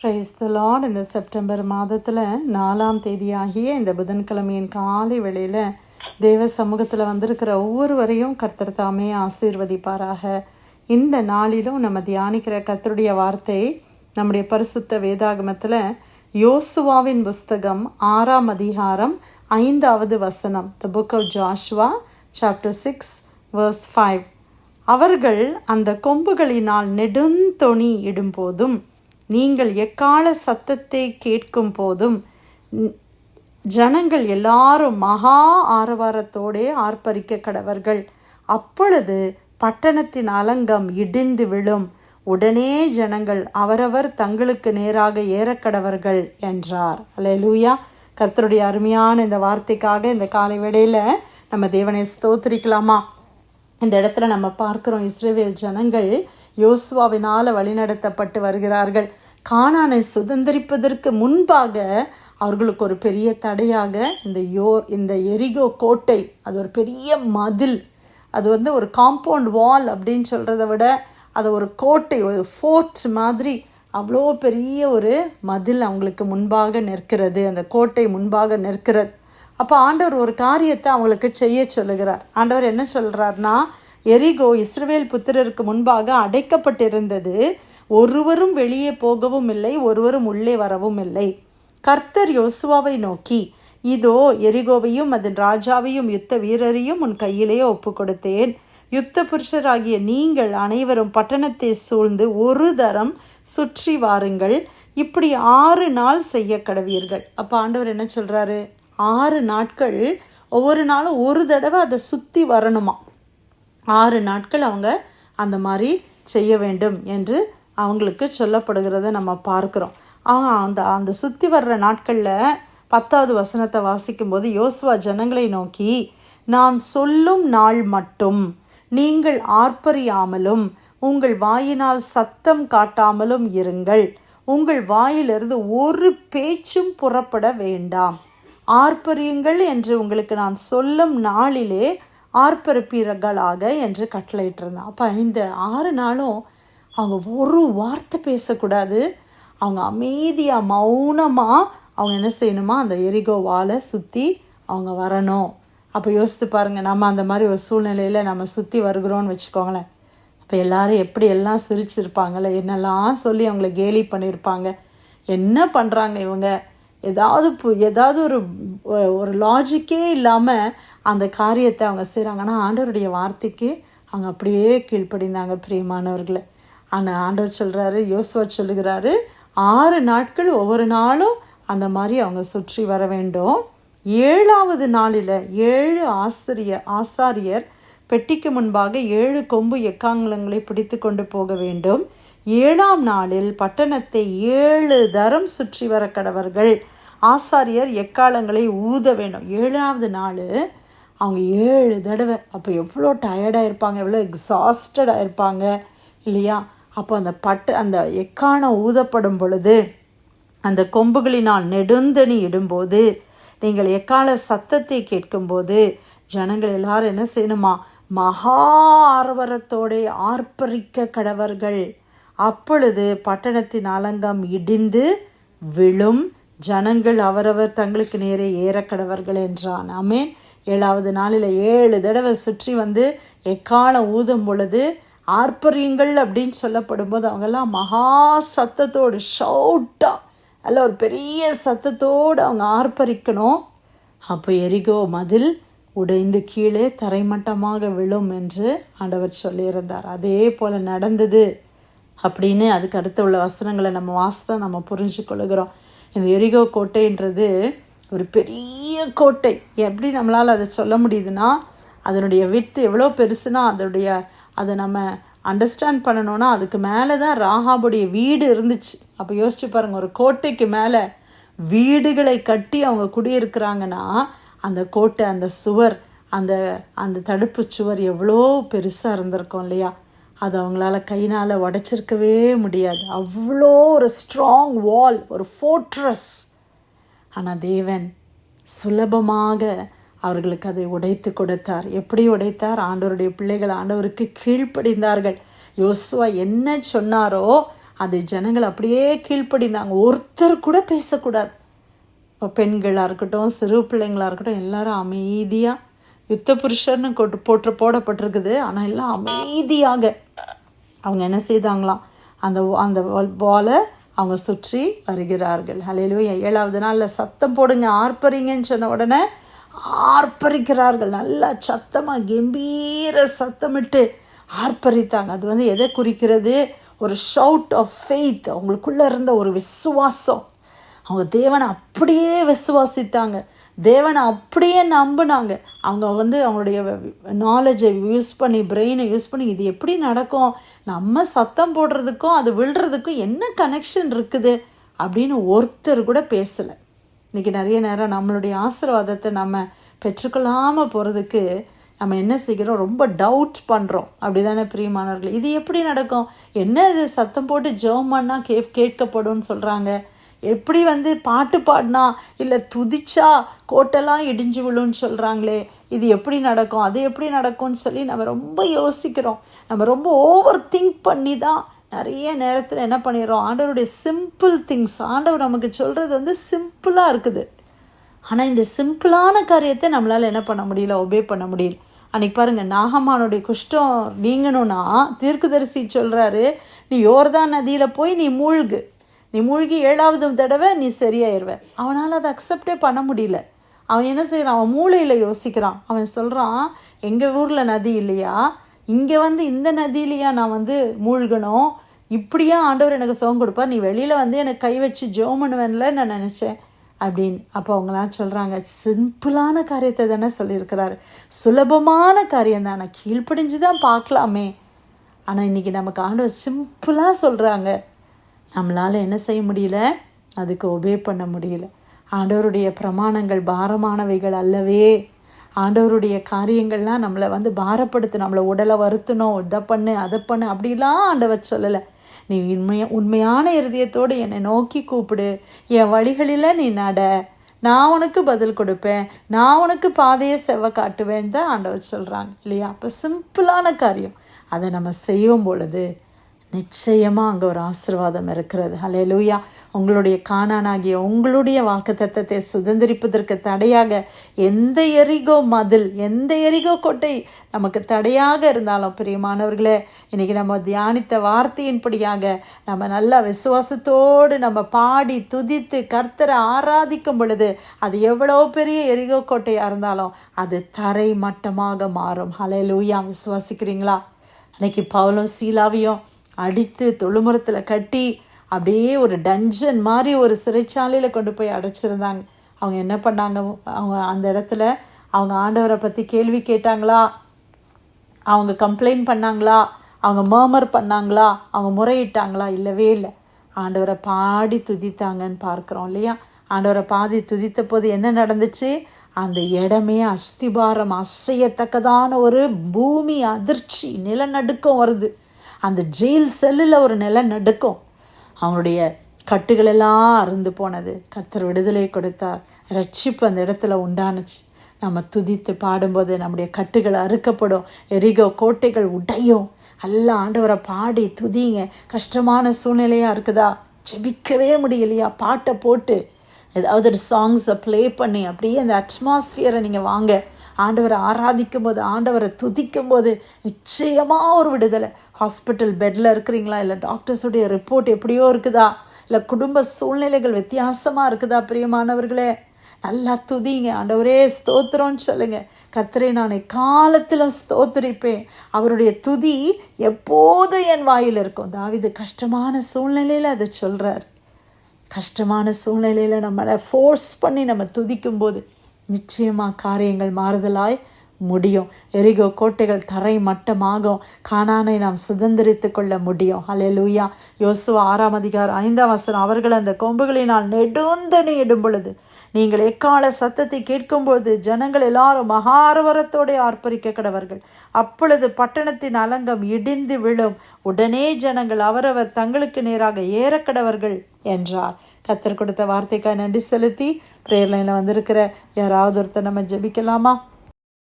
Praise the Lord. இந்த September மாதத்தில் 4ஆம் தேதியாகிய இந்த புதன்கிழமையின் காலை வேளையில் தேவ சமூகத்தில் வந்திருக்கிற ஒவ்வொருவரையும் கர்த்தர் தாமே ஆசீர்வதிப்பாராக. இந்த நாளிலும் நம்ம தியானிக்கிற கர்த்தருடைய வார்த்தை நம்முடைய பரிசுத்த வேதாகமத்தில் யோசுவாவின் புஸ்தகம் 6ஆம் அதிகாரம் 5வது வசனம். The book of Joshua chapter 6 verse 5. அவர்கள் அந்த கொம்புகளினால் நெடுந்தொணி இடும்போதும் நீங்கள் எக்கால சத்தத்தை கேட்கும் போதும் ஜனங்கள் எல்லாரும் மகா ஆரவாரத்தோடே ஆர்ப்பரிக்க கடவர்கள். அப்பொழுது பட்டணத்தின் அலங்கம் இடிந்து விழும். உடனே ஜனங்கள் அவரவர் தங்களுக்கு நேராக ஏறக்கடவர்கள் என்றார். அல்லேலூயா. கர்த்தருடைய அருமையான இந்த வார்த்தைக்காக இந்த காலை வேளையில் நம்ம தேவனை ஸ்தோத்திரிக்கலாமா? இந்த இடத்துல நம்ம பார்க்கிறோம், இஸ்ரவேல் ஜனங்கள் யோசுவாவினால் வழிநடத்தப்பட்டு வருகிறார்கள். கானானை சுதந்திரிப்பதற்கு முன்பாக அவர்களுக்கு ஒரு பெரிய தடையாக இந்த எரிகோ கோட்டை, அது ஒரு பெரிய மதில், அது ஒரு காம்பவுண்ட் வால் அப்படின்னு சொல்கிறத விட அது ஒரு கோட்டை, ஒரு ஃபோர்ட் மாதிரி அவ்வளோ பெரிய ஒரு மதில் அவங்களுக்கு முன்பாக நிற்கிறது. அந்த கோட்டை முன்பாக நிற்கிறது. அப்போ ஆண்டவர் ஒரு காரியத்தை அவங்களுக்கு செய்ய சொல்லுகிறார். ஆண்டவர் என்ன சொல்கிறார்னா, எரிகோ இஸ்ரவேல் புத்திரருக்கு முன்பாக அடைக்கப்பட்டிருந்தது. ஒருவரும் வெளியே போகவும் இல்லை, ஒருவரும் உள்ளே வரவும் இல்லை. கர்த்தர் யோசுவாவை நோக்கி, இதோ எரிகோவையும் அதன் ராஜாவையும் யுத்த வீரரையும் உன் கையிலே ஒப்பு கொடுத்தேன். யுத்த புருஷராகிய நீங்கள் அனைவரும் பட்டணத்தை சூழ்ந்து ஒரு தரம் சுற்றி வாருங்கள். இப்படி 6 நாள் செய்ய கடவீர்கள். அப்போ ஆண்டவர் என்ன சொல்கிறாரு? 6 நாட்கள், ஒவ்வொரு நாளும் ஒரு தடவை அதை சுற்றி வரணுமா. 6 நாட்கள் அவங்க அந்த மாதிரி செய்ய வேண்டும் என்று அவங்களுக்கு சொல்லப்படுகிறத நம்ம பார்க்குறோம். அவங்க அந்த சுற்றி வர்ற நாட்களில் 10வது வசனத்தை வாசிக்கும்போது, யோசுவா ஜனங்களை நோக்கி, நான் சொல்லும் நாள் மட்டும் நீங்கள் ஆர்ப்பரியாமலும் உங்கள் வாயினால் சத்தம் காட்டாமலும் இருங்கள். உங்கள் வாயிலிருந்து ஒரு பேச்சும் புறப்பட வேண்டாம். ஆர்ப்பரியுங்கள் என்று உங்களுக்கு நான் சொல்லும் நாளிலே ஆர்ப்பரிப்பீர்களாக என்று கட்டளையிட்டிருந்தான். அப்போ இந்த 6 நாளும் அவங்க ஒரு வார்த்தை பேசக்கூடாது. அவங்க அமைதியாக மௌனமாக அவங்க என்ன செய்யணுமா, அந்த எரிகோ வாலை சுற்றி அவங்க வரணும். அப்போ யோசித்து பாருங்கள், நம்ம அந்த மாதிரி ஒரு சூழ்நிலையில் நம்ம சுற்றி வருகிறோன்னு வச்சுக்கோங்களேன். அப்போ எல்லோரும் எப்படி எல்லாம் சிரிச்சிருப்பாங்கள்ல, என்னெல்லாம் சொல்லி அவங்கள கேலி பண்ணியிருப்பாங்க. என்ன பண்ணுறாங்க இவங்க, ஏதாவது ஒரு லாஜிக்கே இல்லாமல் அந்த காரியத்தை அவங்க செய்கிறாங்க. ஆனால் ஆண்டவருடைய வார்த்தைக்கு அவங்க அப்படியே கீழ்ப்படிந்தாங்க. பிரியமானவர்களை, ஆனால் ஆண்டவர் சொல்கிறாரு, யோசுவா சொல்லுகிறாரு, 6 நாட்கள் ஒவ்வொரு நாளும் அந்த மாதிரி அவங்க சுற்றி வர வேண்டும். 7வது நாளில் 7 ஆசாரியர் பெட்டிக்கு முன்பாக 7 கொம்பு எக்காங்களங்களை பிடித்து கொண்டு போக வேண்டும். 7ஆம் நாளில் பட்டணத்தை 7 தரம் சுற்றி வர கடவர்கள். ஆசாரியர் எக்காலங்களை ஊத வேண்டும். 7வது நாள் அவங்க 7 தடவை. அப்போ எவ்வளோ டயர்டாக இருப்பாங்க, எவ்வளோ எக்ஸாஸ்டடாக இருப்பாங்க இல்லையா? அப்போ அந்த எக்காலம் ஊதப்படும் பொழுது, அந்த கொம்புகளினால் நெடுந்தணி இடும்போது, நீங்கள் எக்கால சத்தத்தை கேட்கும்போது ஜனங்கள் எல்லாரும் என்ன செய்யணுமா, மகா ஆரவாரத்தோடே ஆர்ப்பரிக்க கடவர்கள். அப்பொழுது பட்டணத்தின் அலங்கம் இடிந்து விழும். ஜனங்கள் அவரவர் தங்களுக்கு நேரே ஏறக்கடவர்கள் என்றான். ஆமென். 7வது நாளில் 7 தடவை சுற்றி வந்து எக்காலம் ஊதும் பொழுது ஆர்ப்பரியுங்கள் அப்படின்னு சொல்லப்படும் போது அவங்கெல்லாம் மகா சத்தத்தோடு, ஷவுட்டா, அல்ல ஒரு பெரிய சத்தத்தோடு அவங்க ஆர்ப்பரிக்கணும். அப்போ எரிகோ மதில் உடைந்து கீழே தரைமட்டமாக விழும் என்று ஆண்டவர் சொல்லியிருந்தார். அதே போல் நடந்தது அப்படின்னு அதுக்கு அடுத்து உள்ள வசனங்களை நம்ம வாசித்தா நம்ம புரிஞ்சு கொள்ளுகிறோம். இந்த எரிகோ கோட்டைன்றது ஒரு பெரிய கோட்டை. எப்படி நம்மளால் அதை சொல்ல முடியுதுன்னா, அதனுடைய வித்து எவ்வளோ பெருசுனா, அதை நம்ம அண்டர்ஸ்டாண்ட் பண்ணணுன்னா அதுக்கு மேலே தான் ராகாபுடைய வீடு இருந்துச்சு. அப்போ யோசிச்சு பாருங்கள், ஒரு கோட்டைக்கு மேலே வீடுகளை கட்டி அவங்க குடியிருக்கிறாங்கன்னா அந்த கோட்டை, அந்த சுவர், அந்த தடுப்பு சுவர் எவ்வளோ பெருசாக இருந்திருக்கும் இல்லையா? அது அவங்களால கையினால் உடைச்சிருக்கவே முடியாது. அவ்வளோ ஒரு ஸ்ட்ராங் வால், ஒரு ஃபோர்ட்ரஸ். ஆனால் தேவன் சுலபமாக அவர்களுக்கு அதை உடைத்து கொடுத்தார். எப்படி உடைத்தார்? ஆண்டவருடைய பிள்ளைகள் ஆண்டவருக்கு கீழ்ப்படிந்தார்கள். யோசுவா என்ன சொன்னாரோ அது ஜனங்கள் அப்படியே கீழ்ப்படிந்தாங்க. ஒருத்தர் கூட பேசக்கூடாது. இப்போ பெண்களாக இருக்கட்டும், சிறு பிள்ளைங்களாக இருக்கட்டும், எல்லாரும் அமைதியாக, யுத்த புருஷர்னு போடப்பட்டிருக்குது. ஆனால் எல்லாம் அமைதியாக அவங்க என்ன செய்தாங்களாம், அந்த அந்த வாலை அவங்க சுற்றி வருகிறார்கள். ஹல்லேலூயா. 7வது நாளில் சத்தம் போடுங்க, ஆர்ப்பரிங்கன்னு சொன்ன உடனே ஆர்ப்பரிக்கிறார்கள். நல்லா சத்தமாக கம்பீர சத்தமிட்டு ஆர்ப்பரித்தாங்க. அது எதை குறிக்கிறது? ஒரு ஷவுட் ஆஃப் ஃபெய்த். அவங்களுக்குள்ளே இருந்த ஒரு விசுவாசம். அவங்க தேவனை அப்படியே விசுவாசித்தாங்க, தேவனை அப்படியே நம்பினாங்க. அவங்க அவங்களுடைய நாலேஜை யூஸ் பண்ணி, பிரெயினை யூஸ் பண்ணி, இது எப்படி நடக்கும், நம்ம சத்தம் போடுறதுக்கும் அது விழுறதுக்கும் என்ன கனெக்ஷன் இருக்குது அப்படின்னு ஒருத்தர் கூட பேசலை. இன்றைக்கி நிறைய நேரம் நம்மளுடைய ஆசீர்வாதத்தை நம்ம பெற்றுக்கொள்ளாமல் போகிறதுக்கு நம்ம என்ன செய்கிறோம், ரொம்ப டவுட் பண்ணுறோம். அப்படி தானே பிரியமானவர்கள்? இது எப்படி நடக்கும், என்ன இது சத்தம் போட்டு ஜெபம் பண்ணால் கேட்கப்படும்னு சொல்கிறாங்க, எப்படி பாட்டு பாடினா இல்லை துதிச்சா கோட்டெல்லாம் இடிஞ்சு விழுன்னு சொல்கிறாங்களே, இது எப்படி நடக்கும், அது எப்படி நடக்கும்னு சொல்லி நம்ம ரொம்ப யோசிக்கிறோம். நம்ம ரொம்ப ஓவர் திங்க் பண்ணி தான் நிறைய நேரத்தில் என்ன பண்ணிடுறோம், ஆண்டவருடைய சிம்பிள் திங்ஸ், ஆண்டவர் நமக்கு சொல்கிறது சிம்பிளாக இருக்குது. ஆனால் இந்த சிம்பிளான காரியத்தை நம்மளால் என்ன பண்ண முடியல, ஒபே பண்ண முடியல. அன்றைக்கி பாருங்கள், நாகமானுடைய குஷ்டம் நீங்கணும்னா தீர்க்கதரிசி சொல்கிறாரு, நீ யோர்தான் நதியில் போய் நீ மூழ்கி 7வது தடவை நீ சரியாயிருவ. அவனால் அதை அக்செப்டே பண்ண முடியல. அவன் என்ன செய்கிறான், அவன் மூளையில் யோசிக்கிறான். அவன் சொல்கிறான், எங்கள் ஊரில் நதி இல்லையா, இங்கே இந்த நதியிலையா நான் மூழ்கணும், இப்படியா ஆண்டவர் எனக்கு சுகம் கொடுப்பார், நீ வெளியில் எனக்கு கை வச்சு ஜெபம் பண்ணுவேன்ல நான் நினச்சேன் அப்படின்னு. அப்போ அவங்களாம் சொல்கிறாங்க, சிம்பிளான காரியத்தை தானே சொல்லியிருக்கிறாரு, சுலபமான காரியம் தானே, கீழ்ப்படிஞ்சு தான் பார்க்கலாமே. ஆனால் இன்றைக்கி நமக்கு ஆண்டவர் சிம்பிளாக சொல்கிறாங்க, நம்மளால் என்ன செய்ய முடியல, அதுக்கு ஒபே பண்ண முடியல. ஆண்டவருடைய பிரமாணங்கள் பாரமானவைகள் அல்லவே. ஆண்டவருடைய காரியங்கள்லாம் நம்மளை பாரப்படுத்து, நம்மளை உடலை வருத்தணும், இதை பண்ணு அதை பண்ணு அப்படிலாம் ஆண்டவர் சொல்லலை. நீ உண்மையான இருதயத்தோடு என்னை நோக்கி கூப்பிடு, என் வழிகளில் நீ நட, நான் உனக்கு பதில் கொடுப்பேன், நான் உனக்கு பாதையை செவ்வ காட்டுவேன் தான் ஆண்டவர் சொல்கிறாங்க இல்லையா. அப்போ சிம்பிளான காரியம் அதை நம்ம செய்யும் பொழுது நிச்சயமாக அங்கே ஒரு ஆசீர்வாதம் இருக்கிறது. ஹல்லேலூயா. உங்களுடைய கானானாகிய உங்களுடைய வாக்குத்தத்தத்தை சுதந்திரிப்பதற்கு தடையாக எந்த எரிகோ மதில், எந்த எரிகோ கோட்டை நமக்கு தடையாக இருந்தாலும், பிரியமானவர்களே, இன்றைக்கி நம்ம தியானித்த வார்த்தையின்படியாக நம்ம நல்ல விசுவாசத்தோடு நம்ம பாடி துதித்து கர்த்தரை ஆராதிக்கும் பொழுது அது எவ்வளோ பெரிய எரிகோ கோட்டையாக இருந்தாலும் அது தரை மட்டமாக மாறும். ஹல்லேலூயா. விசுவாசிக்கிறீங்களா? அன்றைக்கி பவுலும் சீலாவையும் அடித்து தொழுமரத்தில் கட்டி அப்படியே ஒரு டஞ்சன் மாதிரி ஒரு சிறைச்சாலையில் கொண்டு போய் அடைச்சிருந்தாங்க. அவங்க என்ன பண்ணாங்க, அவங்க அந்த இடத்துல அவங்க ஆண்டவரை பற்றி கேள்வி கேட்டாங்களா, அவங்க கம்ப்ளைண்ட் பண்ணாங்களா, அவங்க மர்மர் பண்ணாங்களா, அவங்க முறையிட்டாங்களா? இல்லவே இல்லை. ஆண்டவரை பாடி துதித்தாங்கன்னு பார்க்குறோம் இல்லையா. ஆண்டவரை பாடி துதித்த போது என்ன நடந்துச்சு, அந்த இடமே அஸ்திபாரம் அசையத்தக்கதான ஒரு பூமி அதிர்ச்சி, நிலநடுக்கம் வருது. அந்த ஜெயில் செல்லில் ஒரு நிலநடுக்கம், அவங்களுடைய கட்டுகளெல்லாம் அறுந்து போனது. கர்த்தர் விடுதலை கொடுத்தார், ரட்சிப்பு அந்த இடத்துல உண்டானுச்சு. நம்ம துதித்து பாடும்போது நம்முடைய கட்டுகள் அறுக்கப்படும், எரிகோ கோட்டைகள் உடையும். எல்லாம் ஆண்டவரை பாடி துதிங்க. கஷ்டமான சூழ்நிலையாக இருக்குதா, ஜெபிக்கவே முடியலையா, பாட்டை போட்டு ஏதாவது ஒரு சாங்ஸை ப்ளே பண்ணி அப்படியே அந்த அட்மாஸ்ஃபியரை நீங்கள் வாங்க. ஆண்டவரை ஆராதிக்கும் போது, ஆண்டவரை துதிக்கும் போது நிச்சயமாக ஒரு விடுதலை. ஹாஸ்பிட்டல் பெட்டில் இருக்கிறீங்களா, இல்லை டாக்டர்ஸுடைய ரிப்போர்ட் எப்படியோ இருக்குதா, இல்லை குடும்ப சூழ்நிலைகள் வித்தியாசமாக இருக்குதா, பிரியமானவர்களே, நல்லா துதிங்க. ஆண்டவரே ஸ்தோத்திரம்னு சொல்லுங்கள். கர்த்தரை நான் காலத்தில் ஸ்தோத்திரிப்பேன், அவருடைய துதி எப்போது என் வாயில் இருக்கும். தாவீது கஷ்டமான சூழ்நிலையில் அதை சொல்கிறார். கஷ்டமான சூழ்நிலையில் நம்மளை ஃபோர்ஸ் பண்ணி நம்ம துதிக்கும் போது நிச்சயமாக காரியங்கள் மாறுதலாய் முடியும். எரிகோ கோட்டைகள் தரை மட்டமாகும். கானானை நாம் சுதந்திரித்து கொள்ள முடியும். ஹல்லேலூயா. யோசுவா 6ஆம் அதிகாரம் 5ஆம் வசனம், அவர்கள் அந்த கொம்புகளினால் நெடுந்தணி இடும் பொழுது நீங்கள் எக்கால சத்தத்தை கேட்கும்போது ஜனங்கள் எல்லாரும் மகாரவரத்தோடு ஆர்ப்பரிக்க கடவர்கள். அப்பொழுது பட்டணத்தின் அலங்கம் இடிந்து விழும், உடனே ஜனங்கள் அவரவர் தங்களுக்கு நேராக ஏறக்கடவர்கள் என்றார். கர்த்தர் கொடுத்த வார்த்தைக்காக நன்றி செலுத்தி பிரேயர் லைனில் வந்திருக்கிற யாராவது ஒருத்தர் நம்ம ஜெபிக்கலாமா?